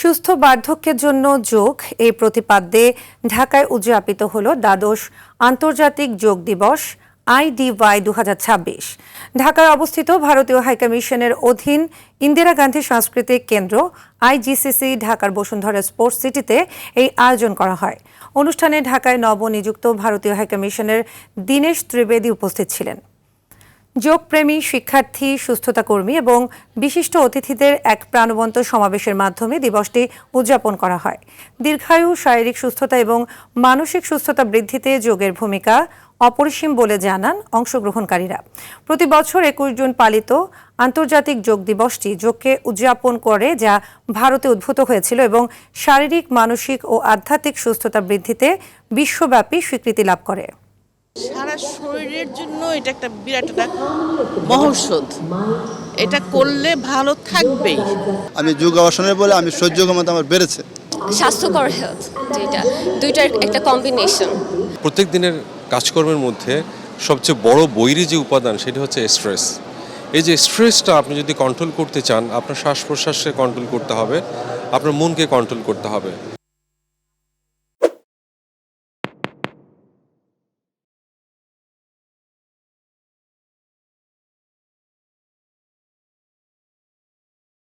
সুস্থ বার্ধক্যের জন্য যোগ এই প্রতিপাদ্যে ঢাকায় উদযাপিত হল দ্বাদশ আন্তর্জাতিক যোগ দিবস IDY 2026। ঢাকায় অবস্থিত ভারতীয় হাইকমিশনের অধীন ইন্দিরা গান্ধী সাংস্কৃতিক কেন্দ্র IGCC ঢাকার বসুন্ধরা স্পোর্টস সিটিতে এই আয়োজন করা হয়। অনুষ্ঠানে ঢাকায় নবনিযুক্ত ভারতীয় হাইকমিশনের দীনেশ ত্রিবেদী উপস্থিত ছিলেন। যোগপ্রেমী শিক্ষার্থী, সুস্থতা কর্মী এবং বিশিষ্ট অতিথিদের এক প্রাণবন্ত সমাবেশের মাধ্যমে দিবসটি উদযাপন করা হয়। দীর্ঘায়ু, শারীরিক সুস্থতা এবং মানসিক সুস্থতা বৃদ্ধিতে যোগের ভূমিকা অপরিসীম বলে জানান অংশগ্রহণকারীরা। প্রতি বছর 21 জুন পালিত আন্তর্জাতিক যোগ দিবসটি যোগকে উদযাপন করে, যা ভারতে উদ্ভূত হয়েছিল এবং শারীরিক, মানসিক ও আধ্যাত্মিক সুস্থতা বৃদ্ধিতে বিশ্বব্যাপী স্বীকৃতি লাভ করে। সারা শরীরের জন্য এটা একটা বিরাট একটা মহৌষধ। এটা করলে ভালো থাকবেই। আমি যোগাসনের বলে আমি সহ্য ক্ষমতা আমার বেড়েছে। স্বাস্থ্যকর হেলথ, যেটা দুইটার একটা কম্বিনেশন। প্রত্যেক দিনের কাজকর্মের মধ্যে সবচেয়ে বড় বৈরী যে উপাদান, সেটি হচ্ছে স্ট্রেস। এই যে স্ট্রেসটা আপনি যদি কন্ট্রোল করতে চান, আপনার শ্বাস প্রশ্বাসকে কন্ট্রোল করতে হবে, আপনার মনকে কন্ট্রোল করতে হবে।